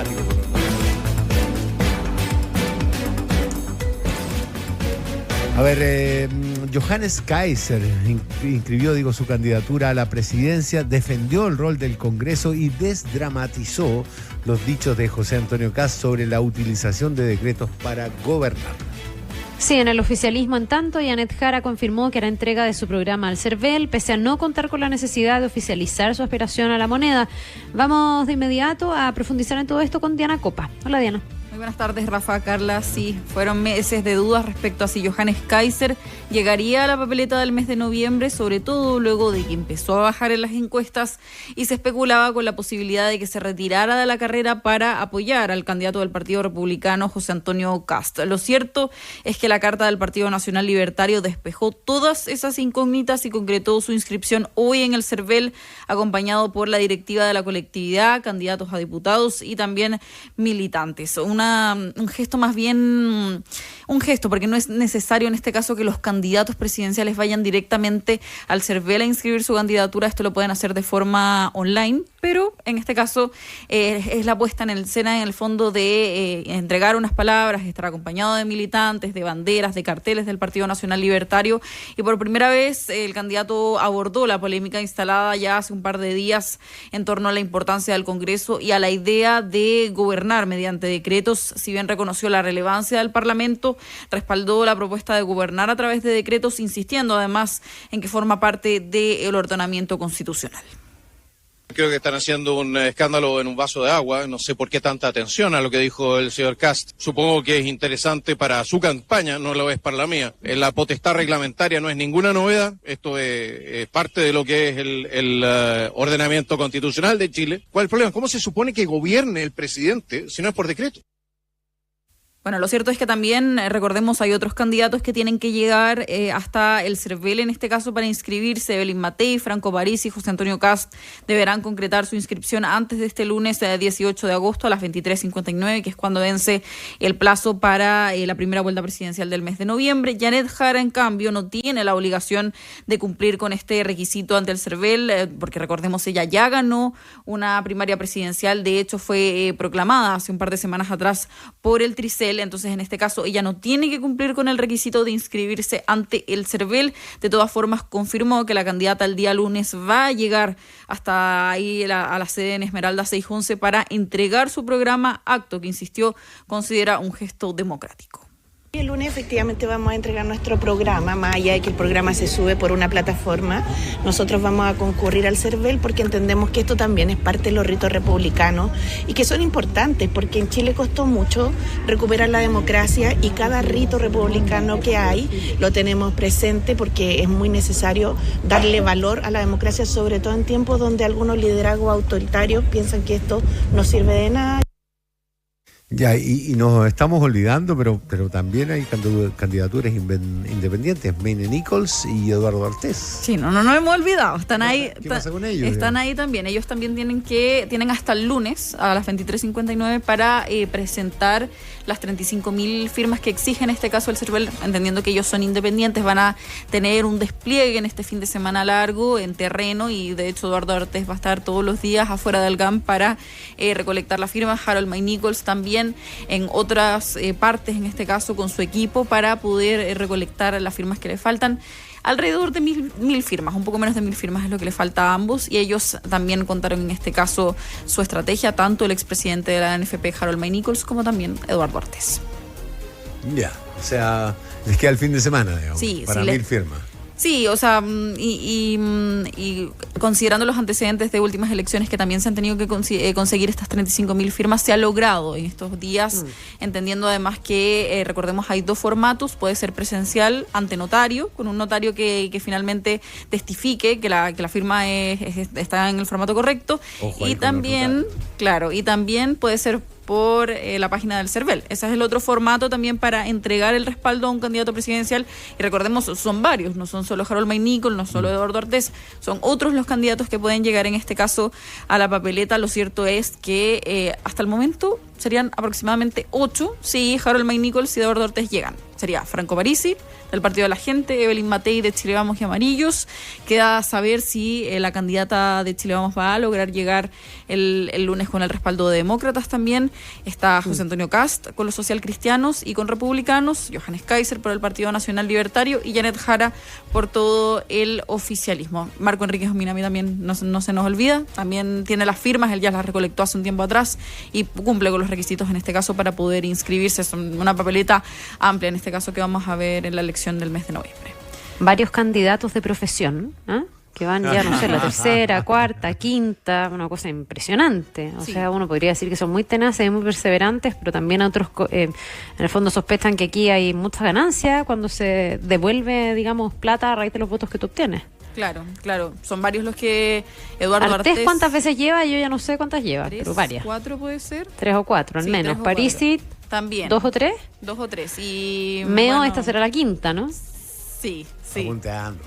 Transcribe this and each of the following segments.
dramático. A ver, Johannes Kaiser inscribió, su candidatura a la presidencia, defendió el rol del Congreso y desdramatizó los dichos de José Antonio Kast sobre la utilización de decretos para gobernar. Sí, en el oficialismo, en tanto, Janet Jara confirmó que hará entrega de su programa al CERVEL, pese a no contar con la necesidad de oficializar su aspiración a la moneda. Vamos de inmediato a profundizar en todo esto con Diana Copa. Hola, Diana. Muy buenas tardes, Rafa, Carla. Sí, fueron meses de dudas respecto a si Johannes Kaiser llegaría a la papeleta del mes de noviembre, sobre todo luego de que empezó a bajar en las encuestas y se especulaba con la posibilidad de que se retirara de la carrera para apoyar al candidato del Partido Republicano, José Antonio Kast. Lo cierto es que la carta del Partido Nacional Libertario despejó todas esas incógnitas y concretó su inscripción hoy en el CERVEL, acompañado por la directiva de la colectividad, candidatos a diputados y también militantes. Un gesto más bien, porque no es necesario en este caso que los candidatos presidenciales vayan directamente al CERVEL a inscribir su candidatura. Esto lo pueden hacer de forma online, pero en este caso es la puesta en escena, en el fondo, de entregar unas palabras, estar acompañado de militantes, de banderas, de carteles del Partido Nacional Libertario, y por primera vez el candidato abordó la polémica instalada ya hace un par de días en torno a la importancia del Congreso y a la idea de gobernar mediante decretos. Si bien reconoció la relevancia del Parlamento, respaldó la propuesta de gobernar a través de decretos, insistiendo además en que forma parte del ordenamiento constitucional. Creo que están haciendo un escándalo en un vaso de agua. No sé por qué tanta atención a lo que dijo el señor Kast. Supongo que es interesante para su campaña, no lo es para la mía. La potestad reglamentaria no es ninguna novedad. Esto es parte de lo que es el ordenamiento constitucional de Chile. ¿Cuál es el problema? ¿Cómo se supone que gobierne el presidente si no es por decreto? Bueno, lo cierto es que también, recordemos, hay otros candidatos que tienen que llegar hasta el CERVEL, en este caso, para inscribirse. Evelyn Matei, Franco Parisi y José Antonio Kast deberán concretar su inscripción antes de este lunes 18 de agosto a las 23:59, que es cuando vence el plazo para la primera vuelta presidencial del mes de noviembre. Janet Jara, en cambio, no tiene la obligación de cumplir con este requisito ante el CERVEL, porque recordemos, ella ya ganó una primaria presidencial. De hecho, fue proclamada hace un par de semanas atrás por el Tricel. Entonces, en este caso, ella no tiene que cumplir con el requisito de inscribirse ante el CERVEL. De todas formas, confirmó que la candidata el día lunes va a llegar hasta ahí a la sede en Esmeralda 611 para entregar su programa, acto que, insistió, considera un gesto democrático. El lunes efectivamente vamos a entregar nuestro programa, más allá de que el programa se sube por una plataforma. Nosotros vamos a concurrir al CERVEL porque entendemos que esto también es parte de los ritos republicanos y que son importantes porque en Chile costó mucho recuperar la democracia y cada rito republicano que hay lo tenemos presente porque es muy necesario darle valor a la democracia, sobre todo en tiempos donde algunos liderazgos autoritarios piensan que esto no sirve de nada. Ya, y nos estamos olvidando, pero también hay candidaturas independientes, Mayne Nichols y Eduardo Artés. Sí, no hemos olvidado, están ahí. ¿Qué pasa con ellos? Están ahí también, ellos también tienen hasta el lunes a las 23:59 para presentar las 35.000 firmas que exige en este caso el CERVEL, entendiendo que ellos son independientes. Van a tener un despliegue en este fin de semana largo en terreno y de hecho Eduardo Artés va a estar todos los días afuera del GAM para recolectar las firmas. Harold Mayne Nichols también en otras partes, en este caso con su equipo, para poder recolectar las firmas que le faltan. Alrededor de 1.000 firmas, un poco menos de 1.000 firmas es lo que le falta a ambos, y ellos también contaron en este caso su estrategia, tanto el expresidente de la NFP, Harold Mayne Nichols, como también Eduardo Artés. Ya, o sea, les queda el fin de semana, digamos, sí, para 1.000 firmas. Sí, o sea, y considerando los antecedentes de últimas elecciones que también se han tenido que conseguir estas 35.000 firmas, se ha logrado en estos días, entendiendo además que, recordemos, hay dos formatos: puede ser presencial ante notario, con un notario que finalmente testifique que la firma está en el formato correcto, y también, claro, y también puede ser por la página del CERVEL. Ese es el otro formato también para entregar el respaldo a un candidato presidencial. Y recordemos, son varios, no son solo Harold Mayne Nichols, no solo Eduardo Artés, son otros los candidatos que pueden llegar en este caso a la papeleta. Lo cierto es que hasta el momento serían aproximadamente 8 si Harold Mayne Nichols y Eduardo Artés llegan. estaría Franco Parisi, del Partido de la Gente, Evelyn Matei, de Chile Vamos y Amarillos. Queda saber si la candidata de Chile Vamos va a lograr llegar el lunes con el respaldo de demócratas también. Está José Antonio Cast con los socialcristianos y con republicanos, Johannes Kaiser por el Partido Nacional Libertario y Janet Jara por todo el oficialismo. Marco Enríquez Ominami también no se nos olvida, también tiene las firmas, él ya las recolectó hace un tiempo atrás y cumple con los requisitos en este caso para poder inscribirse. Es una papeleta amplia en este caso que vamos a ver en la elección del mes de noviembre. Varios candidatos de profesión, ¿eh? Que van ya, no sé, la tercera, cuarta, quinta, una cosa impresionante. O sea, uno podría decir que son muy tenaces y muy perseverantes, pero también otros en el fondo sospechan que aquí hay mucha ganancia cuando se devuelve, digamos, plata a raíz de los votos que tú obtienes. Claro. Son varios los que Eduardo Artés... ¿Cuántas veces lleva? Yo ya no sé cuántas lleva, 3, pero varias. 4 puede ser. 3 o 4, al menos. Parisi, también. 2 o 3. 2 o 3. Y Meo, bueno, esta será la quinta, ¿no? Sí. Apunteando.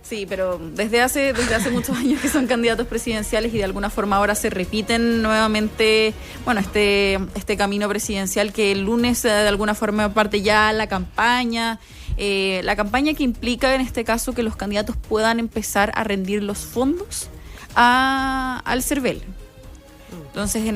Sí, pero desde hace muchos años que son candidatos presidenciales y de alguna forma ahora se repiten nuevamente, bueno, este camino presidencial que el lunes de alguna forma parte ya la campaña que implica en este caso que los candidatos puedan empezar a rendir los fondos al CERVEL. Entonces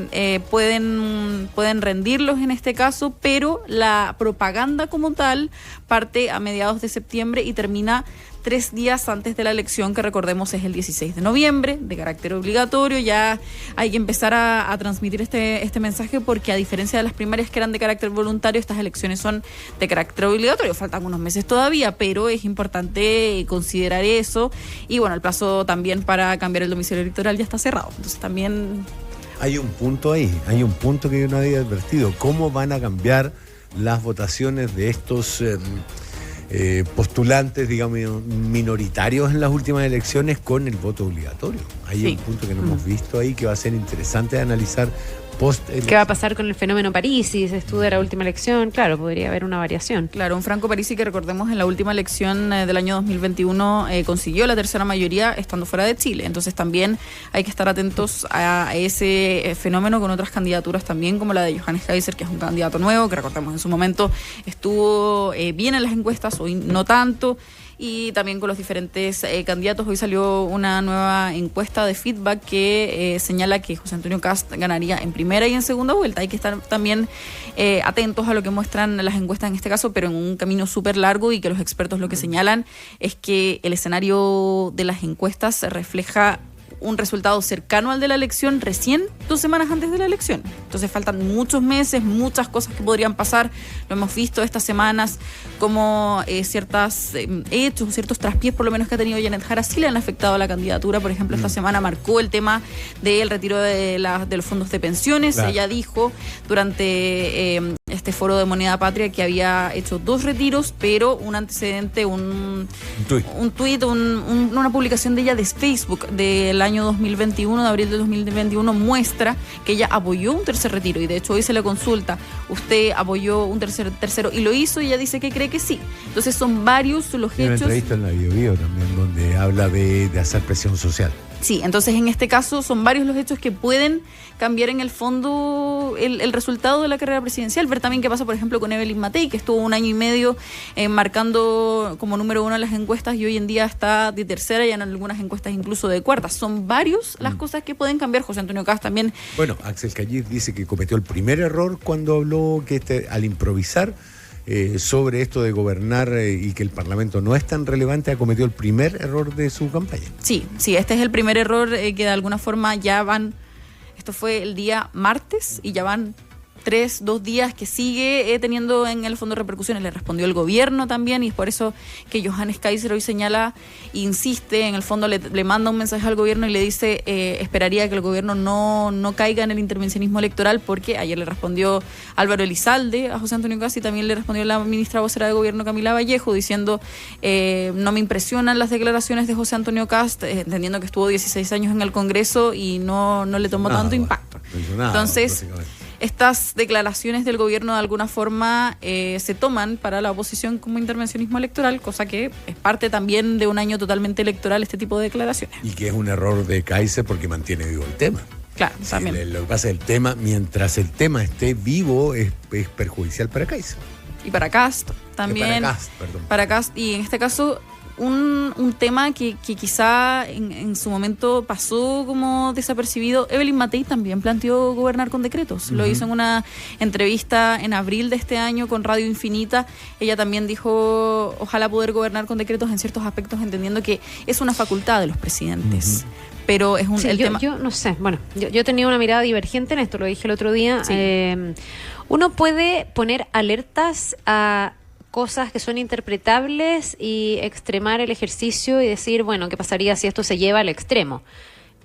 pueden rendirlos en este caso, pero la propaganda como tal parte a mediados de septiembre y termina 3 días antes de la elección, que recordemos es el 16 de noviembre, de carácter obligatorio. Ya hay que empezar a transmitir este mensaje porque a diferencia de las primarias que eran de carácter voluntario, estas elecciones son de carácter obligatorio. Faltan unos meses todavía, pero es importante considerar eso. Y bueno, el plazo también para cambiar el domicilio electoral ya está cerrado. Entonces también... Hay un punto ahí, hay un punto que yo no había advertido. ¿Cómo van a cambiar las votaciones de estos postulantes, digamos, minoritarios en las últimas elecciones con el voto obligatorio? Hay un punto que no hemos visto ahí que va a ser interesante de analizar post-elección. ¿Qué va a pasar con el fenómeno Parisi? Se estudia la última elección, claro, podría haber una variación. Claro, un Franco Parisi que recordemos en la última elección del año 2021 consiguió la tercera mayoría estando fuera de Chile. Entonces también hay que estar atentos a ese fenómeno con otras candidaturas también, como la de Johannes Kaiser, que es un candidato nuevo, que recordemos en su momento estuvo bien en las encuestas, hoy no tanto. Y también con los diferentes candidatos. Hoy salió una nueva encuesta de feedback que señala que José Antonio Cast ganaría en primera y en segunda vuelta. Hay que estar también atentos a lo que muestran las encuestas en este caso, pero en un camino súper largo, y que los expertos lo que señalan es que el escenario de las encuestas refleja un resultado cercano al de la elección recién 2 semanas antes de la elección. Entonces faltan muchos meses, muchas cosas que podrían pasar. Lo hemos visto estas semanas como ciertos hechos, ciertos traspiés por lo menos que ha tenido Janet Jara sí le han afectado a la candidatura. Por ejemplo, esta semana marcó el tema del retiro de los fondos de pensiones. Claro. Ella dijo durante este foro de Moneda Patria que había hecho 2 retiros, pero un antecedente, un tuit, una publicación de ella de Facebook del año 2021, de abril de 2021, muestra que ella apoyó un tercer retiro, y de hecho hoy se le consulta, ¿usted apoyó un tercero? Y lo hizo, y ella dice que cree que sí. Entonces son varios los hechos. Una entrevista en la Bio también donde habla de hacer presión social. Sí, entonces en este caso son varios los hechos que pueden cambiar en el fondo el resultado de la carrera presidencial. Ver también qué pasa, por ejemplo, con Evelyn Matei, que estuvo 1 año y medio marcando como número 1 en las encuestas y hoy en día está de tercera y en algunas encuestas incluso de cuarta. Son varios las cosas que pueden cambiar. José Antonio Cast también. Bueno, Axel Callir dice que cometió el primer error cuando habló que al improvisar sobre esto de gobernar y que el Parlamento no es tan relevante, ha cometido el primer error de su campaña. Sí, este es el primer error que de alguna forma ya van, esto fue el día martes y ya van 2 días que sigue teniendo en el fondo repercusiones. Le respondió el gobierno también, y es por eso que Johannes Kaiser hoy señala, insiste, en el fondo le manda un mensaje al gobierno y le dice esperaría que el gobierno no caiga en el intervencionismo electoral, porque ayer le respondió Álvaro Elizalde a José Antonio Cast y también le respondió la ministra vocera de gobierno Camila Vallejo diciendo no me impresionan las declaraciones de José Antonio Cast, entendiendo que estuvo 16 años en el Congreso y no le tomó tanto impacto. Entonces estas declaraciones del gobierno de alguna forma se toman para la oposición como intervencionismo electoral, cosa que es parte también de un año totalmente electoral, este tipo de declaraciones. Y que es un error de Kaiser porque mantiene vivo el tema. Claro, sí, también. Lo que pasa es el tema, mientras el tema esté vivo, es perjudicial para Kaiser. Y para Kast también. Para Kast, y en este caso un tema que quizá en su momento pasó como desapercibido. Evelyn Matei también planteó gobernar con decretos. Lo hizo en una entrevista en abril de este año con Radio Infinita. Ella también dijo, ojalá poder gobernar con decretos en ciertos aspectos, entendiendo que es una facultad de los presidentes. Pero es un tema... Yo no sé, bueno, yo tenía una mirada divergente en esto, lo dije el otro día. Sí. Uno puede poner alertas a cosas que son interpretables y extremar el ejercicio y decir, bueno, ¿qué pasaría si esto se lleva al extremo?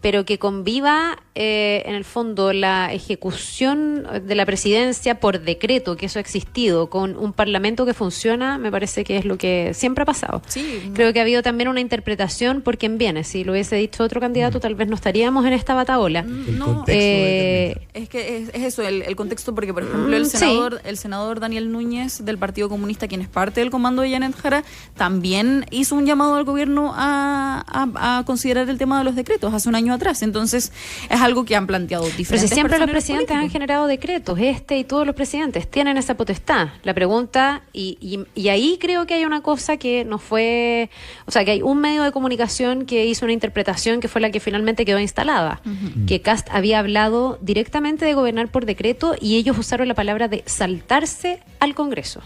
Pero que conviva, en el fondo, la ejecución de la presidencia por decreto, que eso ha existido, con un parlamento que funciona, me parece que es lo que siempre ha pasado. Sí. Creo que ha habido también una interpretación por quien viene. Si lo hubiese dicho otro candidato, tal vez no estaríamos en esta bataola. No, es que es eso, el contexto, porque, por ejemplo, el senador Daniel Núñez del Partido Comunista, quien es parte del comando de Janet Jara, también hizo un llamado al gobierno a considerar el tema de los decretos hace un año atrás. Entonces es algo que han planteado diferentes Pero si siempre los personeros presidentes políticos han generado decretos, y todos los presidentes tienen esa potestad. La pregunta, y ahí creo que hay una cosa que no fue, o sea, que hay un medio de comunicación que hizo una interpretación que fue la que finalmente quedó instalada, que Kast había hablado directamente de gobernar por decreto y ellos usaron la palabra de saltarse al Congreso.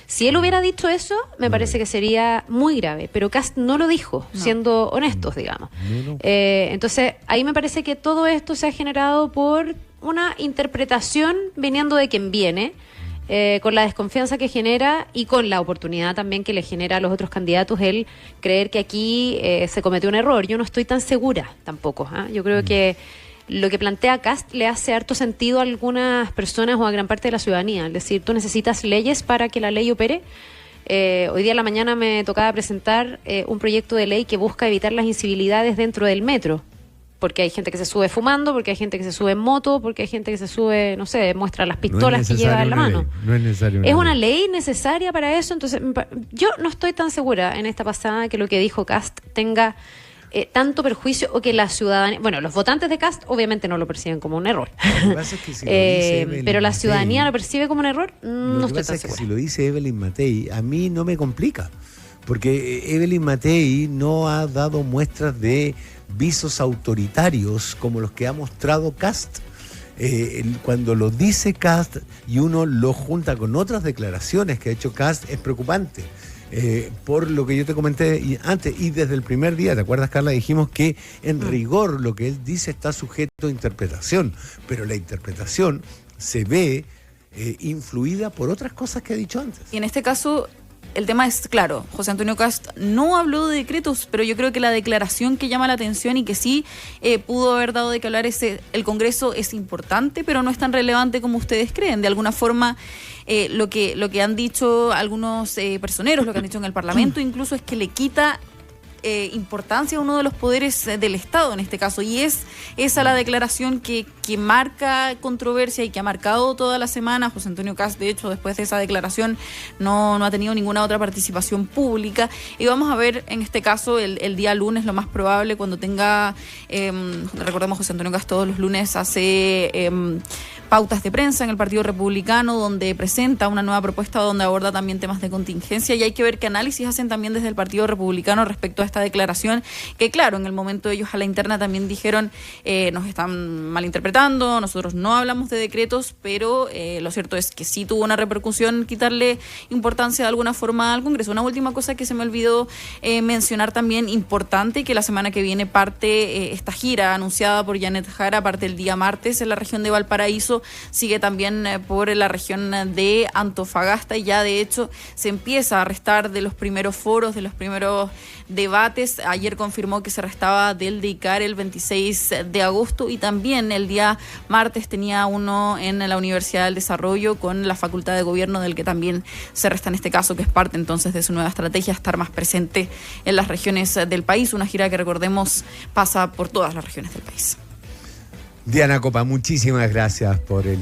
Si él hubiera dicho eso, me parece que sería muy grave, pero Kast no lo dijo, siendo honestos, digamos. Entonces, ahí me parece que todo esto se ha generado por una interpretación viniendo de quien viene, con la desconfianza que genera y con la oportunidad también que le genera a los otros candidatos el creer que aquí se cometió un error. Yo no estoy tan segura tampoco. Yo creo que lo que plantea Kast le hace harto sentido a algunas personas o a gran parte de la ciudadanía. Es decir, tú necesitas leyes para que la ley opere. Hoy día en la mañana me tocaba presentar un proyecto de ley que busca evitar las incivilidades dentro del metro. Porque hay gente que se sube fumando, porque hay gente que se sube en moto, porque hay gente que se sube, no sé, muestra las pistolas que lleva en la mano. No es necesario. ¿Es una ley necesaria para eso? Entonces, yo no estoy tan segura en esta pasada que lo que dijo Kast tenga tanto perjuicio, o que la ciudadanía, bueno, los votantes de Kast obviamente no lo perciben como un error, Lo que pasa es que si lo dice Evelyn pero la Matei, ciudadanía lo percibe como un error, no estoy tan es que segura. si lo dice Evelyn Matei, a mí no me complica, porque Evelyn Matei no ha dado muestras de visos autoritarios como los que ha mostrado Kast. Cuando lo dice Kast y uno lo junta con otras declaraciones que ha hecho Kast, es preocupante. Por lo que yo te comenté antes, y desde el primer día, ¿te acuerdas, Carla? Dijimos que en rigor lo que él dice está sujeto a interpretación, pero la interpretación se ve influida por otras cosas que ha dicho antes. Y en este caso, el tema es, claro, José Antonio Kast no habló de decretos, pero yo creo que la declaración que llama la atención y que sí pudo haber dado de qué hablar es el Congreso es importante, pero no es tan relevante como ustedes creen. De alguna forma, lo que han dicho algunos personeros, lo que han dicho en el Parlamento, incluso es que le quita importancia a uno de los poderes del Estado en este caso, y es esa la declaración que marca controversia y que ha marcado toda la semana. José Antonio Kast, de hecho, después de esa declaración no ha tenido ninguna otra participación pública, y vamos a ver en este caso el día lunes, lo más probable, cuando tenga, recordemos, José Antonio Kast todos los lunes hace pautas de prensa en el Partido Republicano, donde presenta una nueva propuesta donde aborda también temas de contingencia, y hay que ver qué análisis hacen también desde el Partido Republicano respecto a esta declaración, que claro, en el momento ellos a la interna también dijeron, nos están malinterpretando, nosotros no hablamos de decretos, pero lo cierto es que sí tuvo una repercusión quitarle importancia de alguna forma al Congreso. Una última cosa que se me olvidó mencionar también, importante, que la semana que viene parte esta gira anunciada por Janet Jara, parte el día martes en la región de Valparaíso, sigue también por la región de Antofagasta, y ya de hecho se empieza a restar de los primeros foros, de los primeros debates. Ayer confirmó que se restaba del de ICAR el 26 de agosto, y también el día martes tenía uno en la Universidad del Desarrollo con la Facultad de Gobierno, del que también se resta en este caso, que es parte entonces de su nueva estrategia, estar más presente en las regiones del país, una gira que, recordemos, pasa por todas las regiones del país. Diana Copa, muchísimas gracias por el